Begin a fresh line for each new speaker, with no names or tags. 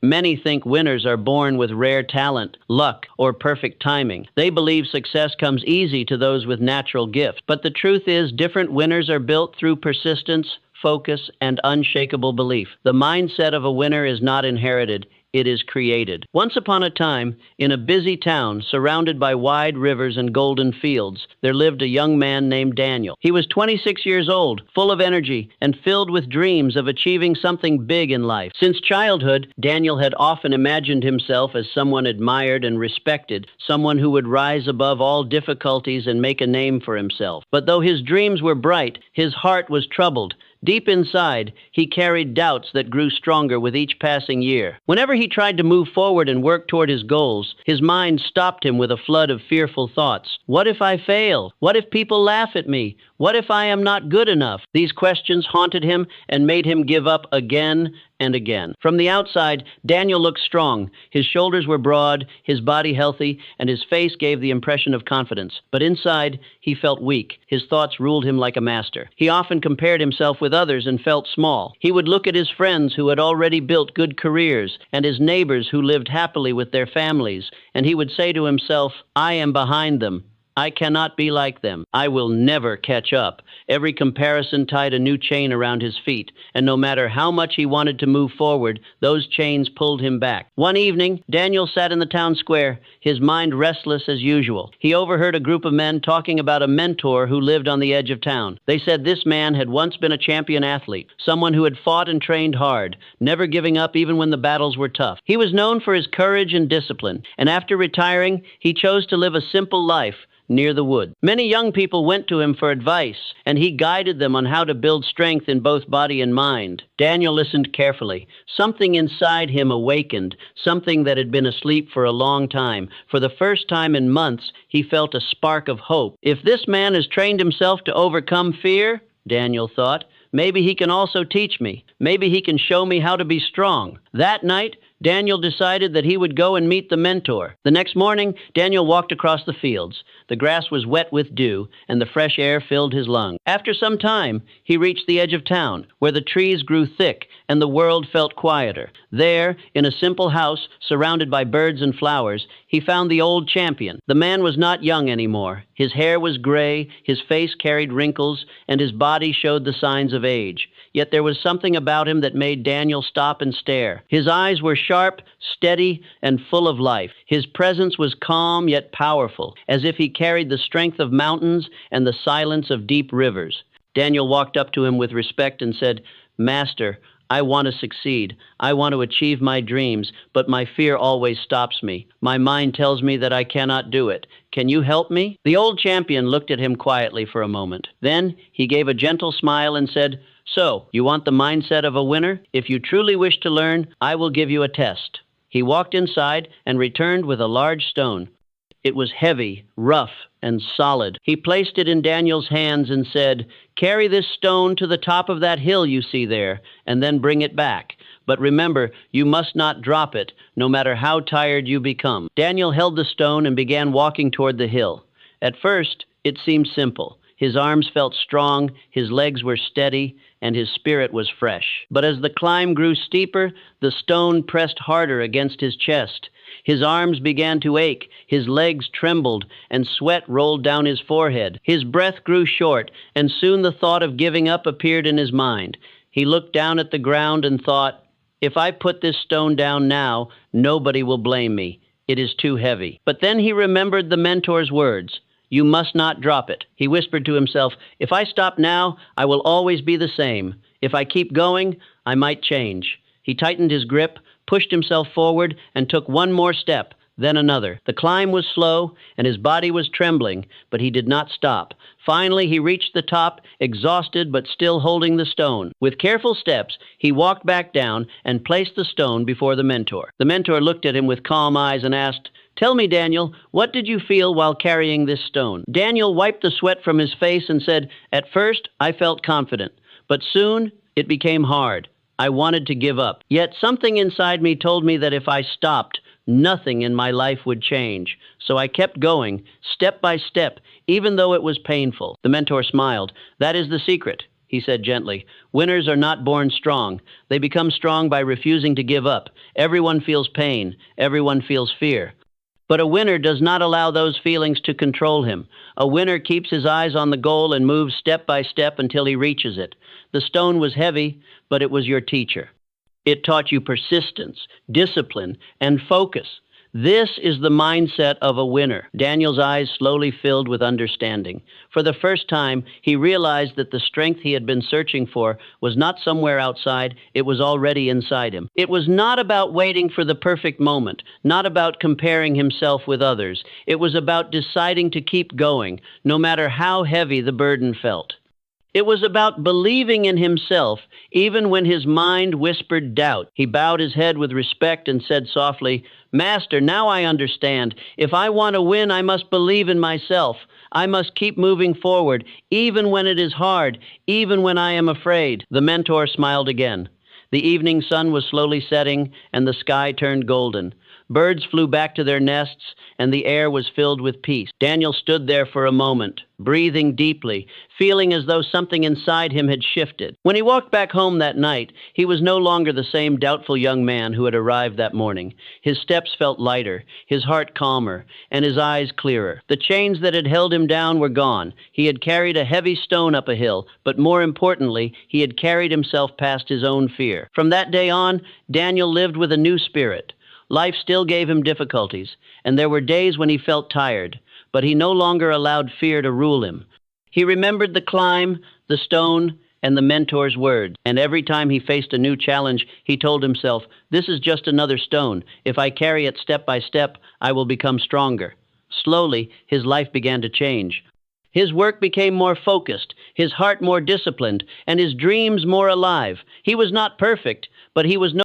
Many think winners are born with rare talent, luck, or perfect timing. They believe success comes easy to those with natural gifts. But the truth is, different winners are built through persistence, focus, and unshakable belief. The mindset of a winner is not inherited. It is created. Once upon a time, in a busy town surrounded by wide rivers and golden fields, there lived a young man named Daniel. He was 26 years old, full of energy, and filled with dreams of achieving something big in life. Since childhood, Daniel had often imagined himself as someone admired and respected, someone who would rise above all difficulties and make a name for himself. But though his dreams were bright, his heart was troubled. Deep inside, he carried doubts that grew stronger with each passing year. Whenever he tried to move forward and work toward his goals, his mind stopped him with a flood of fearful thoughts. What if I fail? What if people laugh at me? What if I am not good enough? These questions haunted him and made him give up again and again. From the outside, Daniel looked strong. His shoulders were broad, his body healthy, and his face gave the impression of confidence. But inside, he felt weak. His thoughts ruled him like a master. He often compared himself with others and felt small. He would look at his friends who had already built good careers and his neighbors who lived happily with their families, and he would say to himself, I am behind them. I cannot be like them. I will never catch up. Every comparison tied a new chain around his feet, and no matter how much he wanted to move forward, those chains pulled him back. One evening, Daniel sat in the town square, his mind restless as usual. He overheard a group of men talking about a mentor who lived on the edge of town. They said this man had once been a champion athlete, someone who had fought and trained hard, never giving up even when the battles were tough. He was known for his courage and discipline, and after retiring, he chose to live a simple life near the wood. Many young people went to him for advice, and he guided them on how to build strength in both body and mind. Daniel listened carefully. Something inside him awakened, something that had been asleep for a long time. For the first time in months, he felt a spark of hope. If this man has trained himself to overcome fear, Daniel thought, maybe he can also teach me. Maybe he can show me how to be strong. That night, Daniel decided that he would go and meet the mentor. The next morning, Daniel walked across the fields. The grass was wet with dew, and the fresh air filled his lungs. After some time, he reached the edge of town, where the trees grew thick and the world felt quieter. There, in a simple house surrounded by birds and flowers, he found the old champion. The man was not young anymore. His hair was gray, his face carried wrinkles, and his body showed the signs of age. Yet there was something about him that made Daniel stop and stare. His eyes were sharp, steady, and full of life. His presence was calm yet powerful, as if he carried the strength of mountains and the silence of deep rivers. Daniel walked up to him with respect and said, Master, I want to succeed. I want to achieve my dreams, but my fear always stops me. My mind tells me that I cannot do it. Can you help me? The old champion looked at him quietly for a moment. Then he gave a gentle smile and said, So, you want the mindset of a winner? If you truly wish to learn, I will give you a test. He walked inside and returned with a large stone. It was heavy, rough, and solid. He placed it in Daniel's hands and said, Carry this stone to the top of that hill you see there, and then bring it back. But remember, you must not drop it, no matter how tired you become. Daniel held the stone and began walking toward the hill. At first, it seemed simple. His arms felt strong, his legs were steady, and his spirit was fresh. But as the climb grew steeper, the stone pressed harder against his chest. His arms began to ache, his legs trembled, and sweat rolled down his forehead. His breath grew short, and soon the thought of giving up appeared in his mind. He looked down at the ground and thought, If I put this stone down now, nobody will blame me. It is too heavy. But then he remembered the mentor's words. You must not drop it. He whispered to himself, If I stop now, I will always be the same. If I keep going, I might change. He tightened his grip, pushed himself forward, and took one more step, then another. The climb was slow, and his body was trembling, but he did not stop. Finally, he reached the top, exhausted but still holding the stone. With careful steps, he walked back down and placed the stone before the mentor. The mentor looked at him with calm eyes and asked, Tell me, Daniel, what did you feel while carrying this stone? Daniel wiped the sweat from his face and said, At first, I felt confident, but soon it became hard. I wanted to give up. Yet something inside me told me that if I stopped, nothing in my life would change. So I kept going, step by step, even though it was painful. The mentor smiled. That is the secret. he said gently. Winners are not born strong. They become strong by refusing to give up. Everyone feels pain. Everyone feels fear. But a winner does not allow those feelings to control him. A winner keeps his eyes on the goal and moves step by step until he reaches it. The stone was heavy, but it was your teacher. It taught you persistence, discipline, and focus. This is the mindset of a winner. Daniel's eyes slowly filled with understanding. For the first time, he realized that the strength he had been searching for was not somewhere outside, it was already inside him. It was not about waiting for the perfect moment, not about comparing himself with others. It was about deciding to keep going, no matter how heavy the burden felt. It was about believing in himself, even when his mind whispered doubt. He bowed his head with respect and said softly, Master, now I understand. If I want to win, I must believe in myself. I must keep moving forward, even when it is hard, even when I am afraid. The mentor smiled again. The evening sun was slowly setting, and the sky turned golden. Birds flew back to their nests, and the air was filled with peace. Daniel stood there for a moment, breathing deeply, feeling as though something inside him had shifted. When he walked back home that night, he was no longer the same doubtful young man who had arrived that morning. His steps felt lighter, his heart calmer, and his eyes clearer. The chains that had held him down were gone. He had carried a heavy stone up a hill, but more importantly, he had carried himself past his own fear. From that day on, Daniel lived with a new spirit. Life still gave him difficulties, and there were days when he felt tired, but he no longer allowed fear to rule him. He remembered the climb, the stone, and the mentor's words, and every time he faced a new challenge, he told himself, this is just another stone. If I carry it step by step, I will become stronger. Slowly, his life began to change. His work became more focused, his heart more disciplined, and his dreams more alive. He was not perfect, but he was no